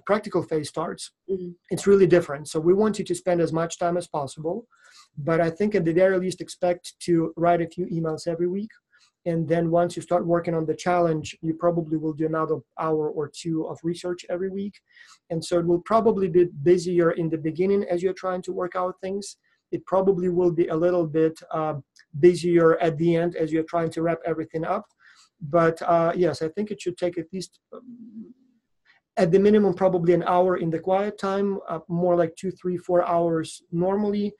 practical phase starts, Mm-hmm. it's really different. So we want you to spend as much time as possible, but I think at the very least expect to write a few emails every week. And then once you start working on the challenge, you probably will do another hour or 2 of research every week. And so it will probably be busier in the beginning as you're trying to work out things. It probably will be a little bit busier at the end as you're trying to wrap everything up. But yes, I think it should take at least, at the minimum, probably an hour in the quiet time, more like 2, 3, 4 hours normally.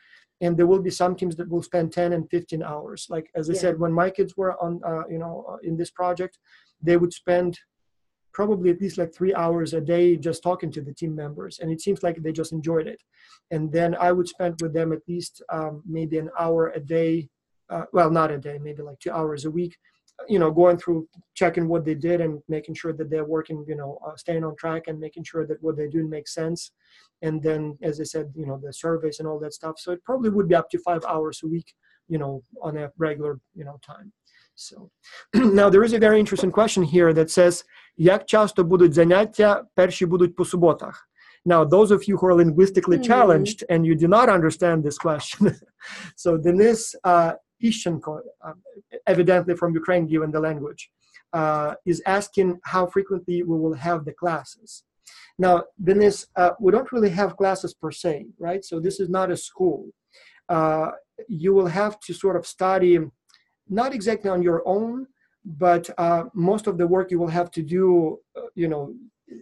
And there will be some teams that will spend 10 and 15 hours. Like, as I said, when my kids were on, in this project, they would spend probably at least like 3 hours a day just talking to the team members. And it seems like they just enjoyed it. And then I would spend with them at least maybe an hour a day, well, not a day, maybe like 2 hours a week, going through, checking what they did and making sure that they're working, staying on track and making sure that what they do makes sense. And then, as I said, the surveys and all that stuff. So it probably would be up to 5 hours a week, on a regular, time. So now there is a very interesting question here that says, як часто будуть заняття перші будуть по суботах? Now, those of you who are linguistically challenged and you do not understand this question, so Denis Ishchenko, evidently from Ukraine, given the language, is asking how frequently we will have the classes. Now, Denis, we don't really have classes per se, right? So this is not a school. You will have to sort of study, not exactly on your own, but most of the work you will have to do,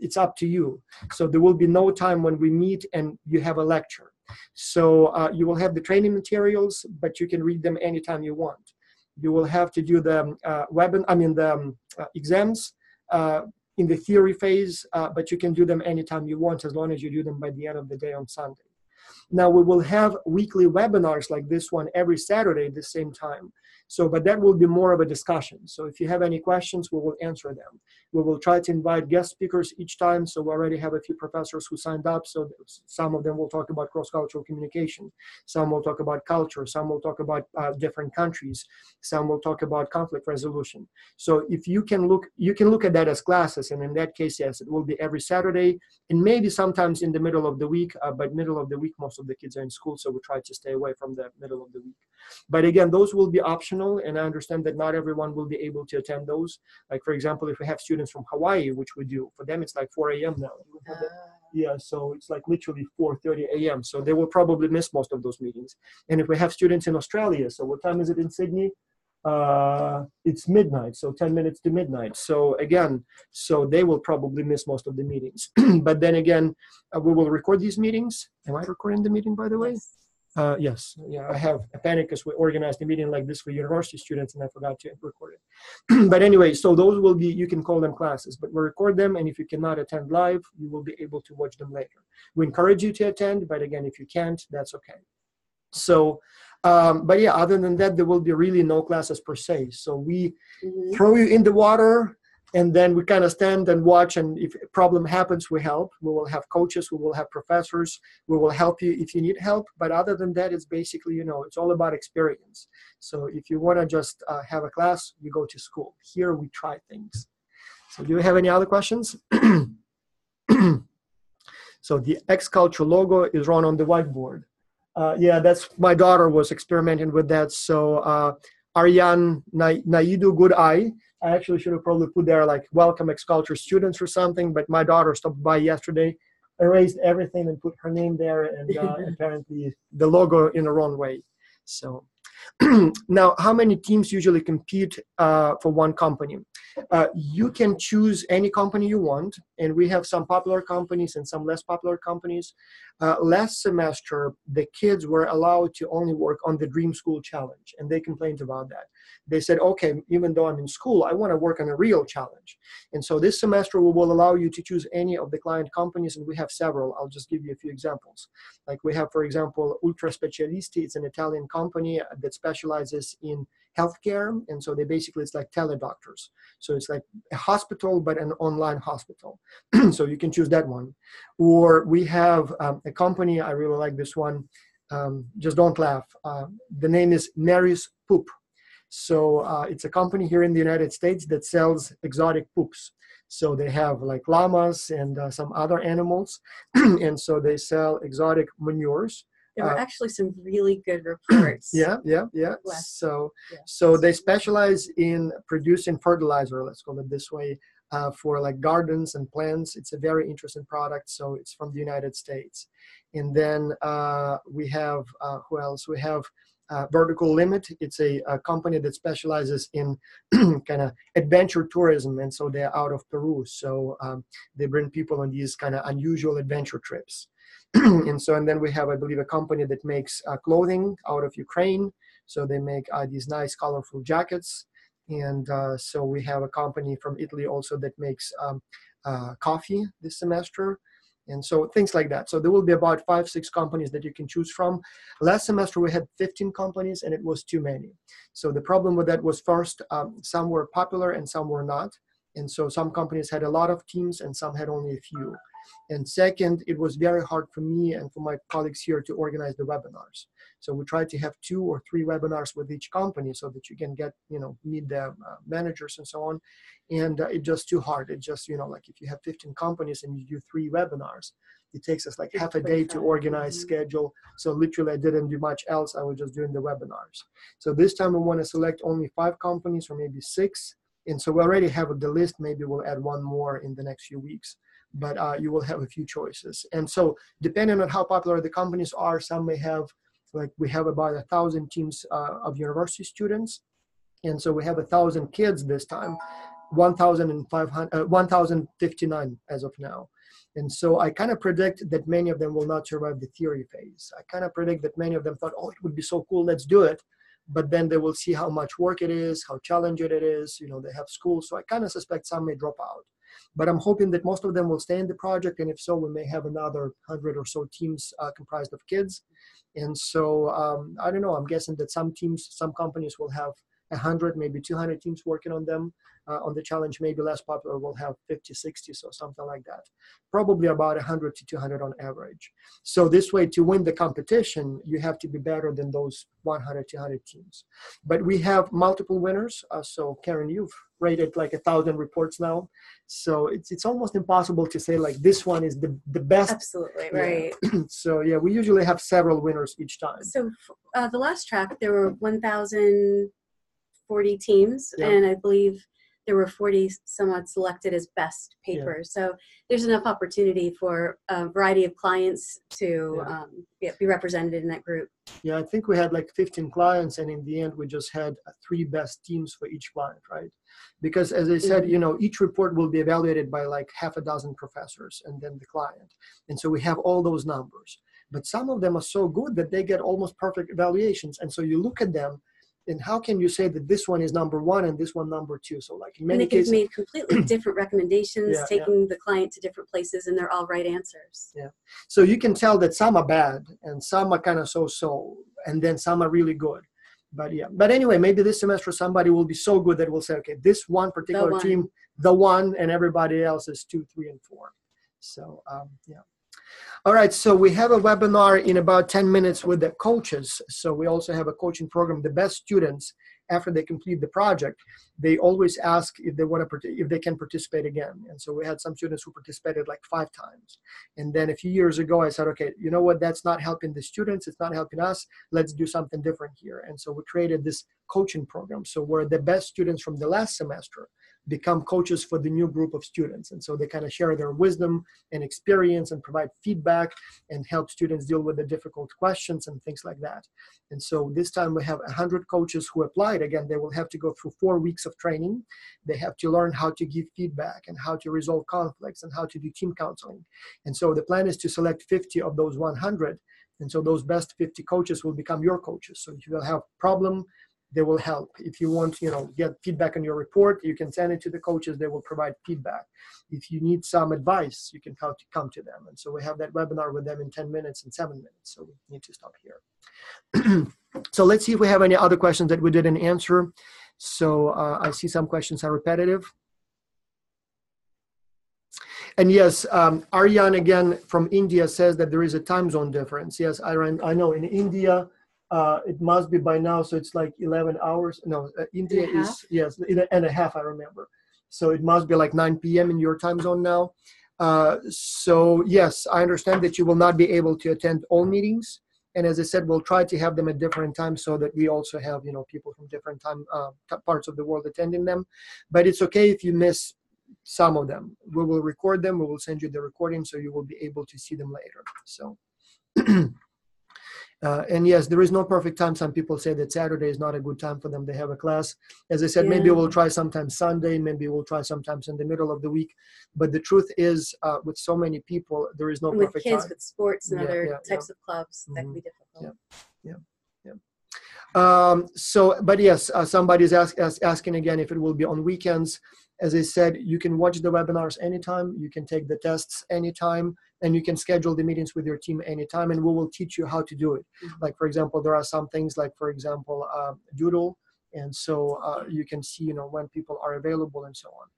it's up to you. So there will be no time when we meet and you have a lecture. So you will have the training materials, but you can read them anytime you want. You will have to do the exams in the theory phase, but you can do them anytime you want as long as you do them by the end of the day on Sunday. Now, we will have weekly webinars like this one every Saturday at the same time. So, but that will be more of a discussion. So if you have any questions, we will answer them. We will try to invite guest speakers each time. So we already have a few professors who signed up. So some of them will talk about cross-cultural communication. Some will talk about culture. Some will talk about different countries. Some will talk about conflict resolution. So if you can look at that as classes. And in that case, yes, it will be every Saturday and maybe sometimes in the middle of the week. But middle of the week, most of the kids are in school. So we try to stay away from the middle of the week. But again, those will be optional. And I understand that not everyone will be able to attend those. Like, for example, if we have students from Hawaii, which we do, for them, it's like 4 a.m. now. Yeah, so it's like literally 4:30 a.m. So they will probably miss most of those meetings. And if we have students in Australia, so what time is it in Sydney? It's midnight, so 10 minutes to midnight. So again, so they will probably miss most of the meetings. But then again, we will record these meetings. Am I recording the meeting, by the way? Yes. Yeah, I have a panic because we organized a meeting like this for university students and I forgot to record it. But anyway, so those will be, you can call them classes, but we record them. And if you cannot attend live, you will be able to watch them later. We encourage you to attend, but again, if you can't, that's okay. So, but yeah, other than that, there will be really no classes per se. So we throw you in the water and then we kind of stand and watch. And if a problem happens, we help. We will have coaches, we will have professors, we will help you if you need help. But other than that, it's basically, you know, it's all about experience. So if you want to just have a class, you go to school. Here we try things. So do you have any other questions? So the X-Culture logo is run on the whiteboard. Yeah, that's, my daughter was experimenting with that. So Aryan Naidu Good Eye, I actually should have probably put there like welcome X-Culture students or something, but my daughter stopped by yesterday, erased everything and put her name there and apparently the logo in the wrong way. So now, how many teams usually compete for one company? You can choose any company you want, and we have some popular companies and some less popular companies. Last semester, the kids were allowed to only work on the Dream School Challenge, and they complained about that. They said, okay, even though I'm in school, I want to work on a real challenge. And so this semester, we will allow you to choose any of the client companies, and we have several. I'll just give you a few examples. Like we have, for example, Ultra Specialisti. It's an Italian company that specializes in healthcare, and so they basically, it's like teledoctors. So it's like a hospital, but an online hospital. So you can choose that one. Or we have a company, I really like this one, just don't laugh. The name is Mary's Poop. So it's a company here in the United States that sells exotic poops. So they have like llamas and some other animals. And so they sell exotic manures. There were actually some really good reports. Yeah. So they specialize in producing fertilizer, let's call it this way, for like gardens and plants. It's a very interesting product. So it's from the United States. And then we have, who else? We have Vertical Limit. It's a company that specializes in kind of adventure tourism. And so they're out of Peru. So they bring people on these kind of unusual adventure trips. And then we have, I believe, a company that makes clothing out of Ukraine. So they make these nice colorful jackets. And so we have a company from Italy also that makes coffee this semester. And so things like that. So there will be about 5-6 companies that you can choose from. Last semester, we had 15 companies and it was too many. So the problem with that was first, some were popular and some were not. And so some companies had a lot of teams and some had only a few. And second, it was very hard for me and for my colleagues here to organize the webinars. So we tried to have 2 or 3 webinars with each company so that you can get, meet the managers and so on. And it's just too hard. It just, like if you have 15 companies and you do 3 webinars, it takes us like half a day to organize, schedule. So literally I didn't do much else. I was just doing the webinars. So this time we want to select only 5 companies or maybe 6. And so we already have the list. Maybe we'll add 1 more in the next few weeks. But you will have a few choices. And so depending on how popular the companies are, some may have, like we have about 1,000 teams of university students. And so we have 1,000 kids this time, 1,059 as of now. And so I kind of predict that many of them will not survive the theory phase. I kind of predict that many of them thought, oh, it would be so cool, let's do it. But then they will see how much work it is, how challenging it is. They have school. So I kind of suspect some may drop out. But I'm hoping that most of them will stay in the project. And if so, we may have another 100 or so teams comprised of kids. And so I don't know, I'm guessing that some teams, some companies will have 100, maybe 200 teams working on them. On the challenge, maybe less popular, we'll have 50, 60, so something like that. Probably about 100 to 200 on average. So this way, to win the competition, you have to be better than those 100, 200 teams. But we have multiple winners. So Karen, you've rated like 1,000 reports now. So it's almost impossible to say like this one is the best. Absolutely, Yeah. right. So yeah, we usually have several winners each time. So the last track, there were 1,040 teams, Yeah. and I believe there were 40 somewhat selected as best papers. So there's enough opportunity for a variety of clients to be represented in that group. Yeah, I think we had like 15 clients, and in the end, we just had 3 best teams for each client, right? Because as I said, you know, each report will be evaluated by like half a dozen professors and then the client. And so we have all those numbers. But some of them are so good that they get almost perfect evaluations. And so you look at them, and how can you say that this one is number 1 and this one number 2? So like in And many they could have cases, made completely different recommendations, Yeah, taking the client to different places, and they're all right answers. yeah. So you can tell that some are bad and some are kind of so-so, and then some are really good. But yeah, but anyway, maybe this semester somebody will be so good that we'll say, okay, this one particular one. team, the one, and everybody else is 2, 3, and 4. So yeah. All right, so we have a webinar in about 10 minutes with the coaches. So we also have a coaching program. The best students, after they complete the project, they always ask if they want to, if they can participate again. And so we had some students who participated like 5 times. And then a few years ago, I said, okay, you know what? That's not helping the students. It's not helping us. Let's do something different here. And so we created this coaching program. So where the best students from the last semester become coaches for the new group of students. And so they kind of share their wisdom and experience and provide feedback and help students deal with the difficult questions and things like that. And so this time we have 100 coaches who applied. Again, they will have to go through 4 weeks of training. They have to learn how to give feedback and how to resolve conflicts and how to do team counseling. And so the plan is to select 50 of those 100. And so those best 50 coaches will become your coaches. So if you will have a problem, they will help. If you want, you know, get feedback on your report, you can send it to the coaches. They will provide feedback. If you need some advice, you can come to them. And so we have that webinar with them in 10 minutes and 7 minutes. So we need to stop here. So let's see if we have any other questions that we didn't answer. So I see some questions are repetitive. And yes, Aryan again from India says that there is a time zone difference. Yes, I know in India, it must be by now, so it's like 11 hours. No, India is, yes, and a half, I remember. So it must be like 9 p.m. in your time zone now. So yes, I understand that you will not be able to attend all meetings. And as I said, we'll try to have them at different times so that we also have, you know, people from different parts of the world attending them. But it's okay if you miss some of them. We will record them. We will send you the recording so you will be able to see them later. So. And yes, there is no perfect time. Some people say that Saturday is not a good time for them. They have a class. As I said, maybe we'll try sometimes Sunday. Maybe we'll try sometimes in the middle of the week. But the truth is, with so many people, there is no perfect time. With kids, with sports and other types of clubs, that can be difficult. So, but yes, somebody's asking again if it will be on weekends. As I said, you can watch the webinars anytime. You can take the tests anytime. And you can schedule the meetings with your team anytime, and we will teach you how to do it. Like, for example, there are some things like, for example, Doodle. And so you can see, you know, when people are available and so on.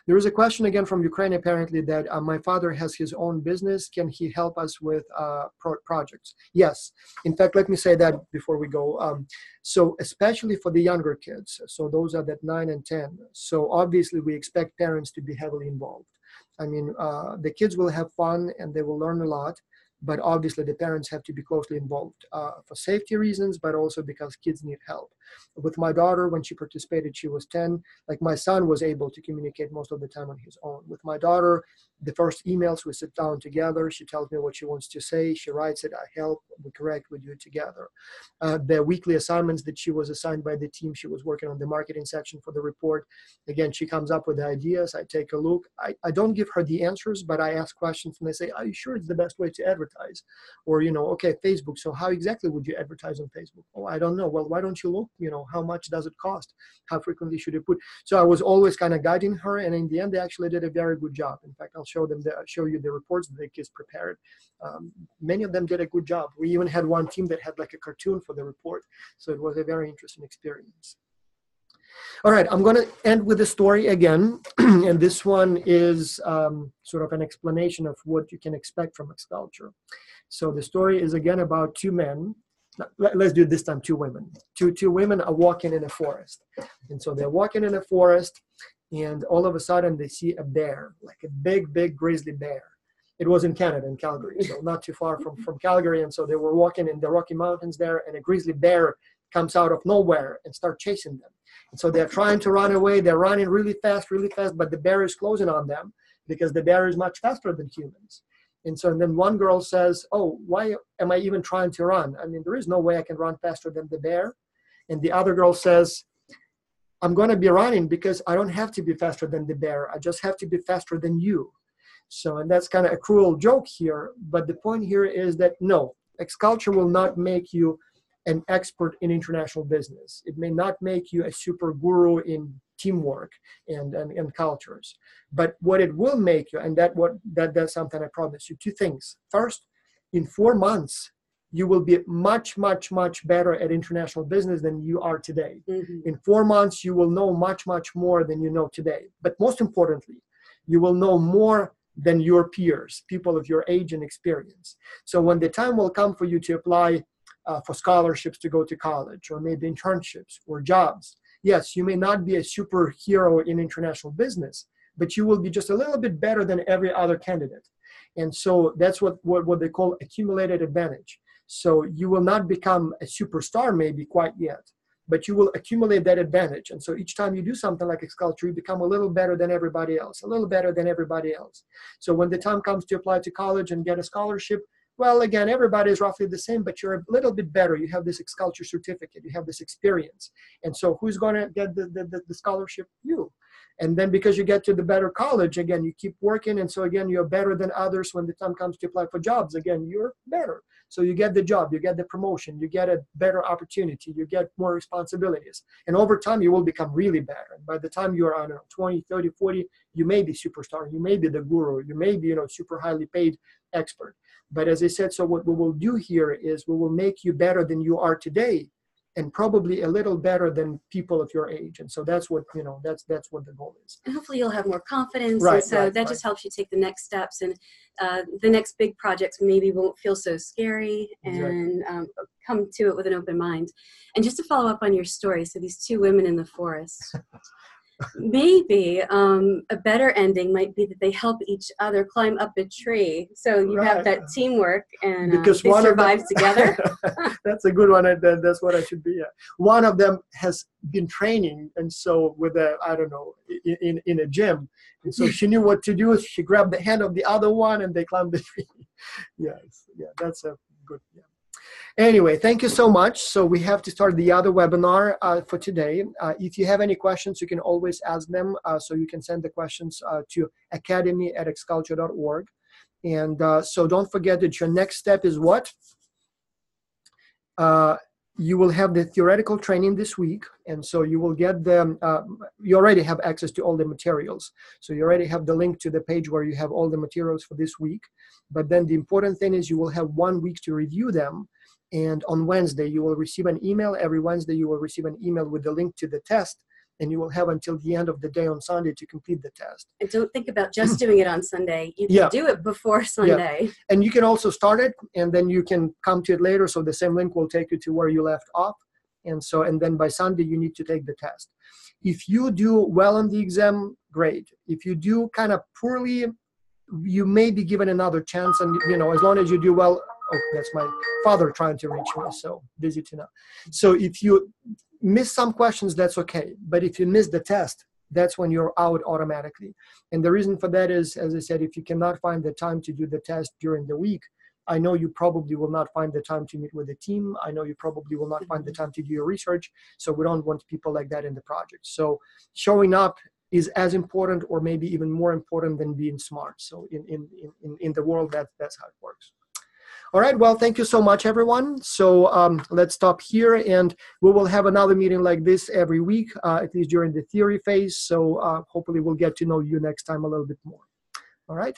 There is a question again from Ukraine, apparently, that my father has his own business. Can he help us with projects? Yes. In fact, let me say that before we go. So especially for the younger kids, so those are that 9 and 10. So obviously, we expect parents to be heavily involved. I mean, the kids will have fun and they will learn a lot, but obviously the parents have to be closely involved for safety reasons, but also because kids need help. With my daughter, when she participated, she was 10. Like my son was able to communicate most of the time on his own. With my daughter, the first emails, we sit down together. She tells me what she wants to say. She writes it. I help. We correct. We do it together. The weekly assignments that she was assigned by the team, she was working on the marketing section for the report. Again, she comes up with the ideas. I take a look. I don't give her the answers, but I ask questions and I say, are you sure it's the best way to advertise? Or, you know, okay, Facebook. So how exactly would you advertise on Facebook? Oh, I don't know. Well, why don't you look? You know, how much does it cost? How frequently should you put? So I was always kind of guiding her, and in the end, they actually did a very good job. In fact, I'll show you the reports that the kids prepared. Many of them did a good job. We even had one team that had like a cartoon for the report, so it was a very interesting experience. All right, I'm going to end with a story again, and this one is sort of an explanation of what you can expect from X-Culture. So the story is again about two men. Let's do it this time, two women. Two women are walking in a forest. And so they're walking in a forest, and all of a sudden they see a bear, like a big grizzly bear. It was in Canada, in Calgary, so not too far from Calgary. And so they were walking in the Rocky Mountains there, and a grizzly bear comes out of nowhere and starts chasing them. And so they're trying to run away. They're running really fast, but the bear is closing on them because the bear is much faster than humans. And so then one girl says, oh, why am I even trying to run? I mean, there is no way I can run faster than the bear. And the other girl says, I'm going to be running because I don't have to be faster than the bear. I just have to be faster than you. So, and that's kind of a cruel joke here. But the point here is that no, X-Culture will not make you an expert in international business. It may not make you a super guru in teamwork and cultures. But what it will make you, and that's something I promise you, two things. First, in 4 months, you will be much better at international business than you are today. Mm-hmm. In 4 months, you will know much more than you know today. But most importantly, you will know more than your peers, people of your age and experience. So when the time will come for you to apply for scholarships to go to college, or maybe internships or jobs, yes, you may not be a superhero in international business, but you will be just a little bit better than every other candidate. And so that's what they call accumulated advantage. So you will not become a superstar maybe quite yet, but you will accumulate that advantage. And so each time you do something like X-Culture, you become a little better than everybody else, So when the time comes to apply to college and get a scholarship, well, again, everybody is roughly the same, but you're a little bit better. You have this X-Culture certificate. You have this experience. And so who's going to get the scholarship? You. And then because you get to the better college, again, you keep working. And so, again, you're better than others. When the time comes to apply for jobs, again, you're better. So you get the job, you get the promotion, you get a better opportunity, you get more responsibilities. And over time, you will become really better. And by the time you're, I don't know, 20, 30, 40, you may be superstar. You may be the guru. You may be, super highly paid expert. But as I said, so what we will do here is we will make you better than you are today, and probably a little better than people of your age. And so that's what, that's what the goal is. And hopefully you'll have more confidence. Right, and so that just helps you take the next steps, and the next big projects maybe won't feel so scary, and come to it with an open mind. And just to follow up on your story, so these two women in the forest, maybe a better ending might be that they help each other climb up a tree. So you have that teamwork, and because they survive together. That's a good one. That's what I should be. One of them has been training, and so with in a gym, and so she knew what to do. She grabbed the hand of the other one, and they climbed the tree. Yes, yeah, that's a good. Yeah. Anyway, thank you so much. So we have to start the other webinar for today. If you have any questions, you can always ask them. So you can send the questions to academy@xculture.org. And so don't forget that your next step is what? You will have the theoretical training this week. And so you will get them, you already have access to all the materials. So you already have the link to the page where you have all the materials for this week. But then the important thing is you will have 1 week to review them. And on Wednesday, you will receive an email. Every Wednesday, you will receive an email with the link to the test. And you will have until the end of the day on Sunday to complete the test. And don't think about just doing it on Sunday. You can do it before Sunday. Yeah. And you can also start it, and then you can come to it later. So the same link will take you to where you left off. And then by Sunday, you need to take the test. If you do well on the exam, great. If you do kind of poorly, you may be given another chance. And, as long as you do well, oh, that's my father trying to reach me, so busy to know. So if you miss some questions, that's okay. But if you miss the test, that's when you're out automatically. And the reason for that is, as I said, if you cannot find the time to do the test during the week, I know you probably will not find the time to meet with the team. I know you probably will not find the time to do your research. So we don't want people like that in the project. So showing up is as important, or maybe even more important, than being smart. So in the world, that's how it works. All right, well, thank you so much, everyone. So let's stop here, and we will have another meeting like this every week, at least during the theory phase. So hopefully we'll get to know you next time a little bit more. All right.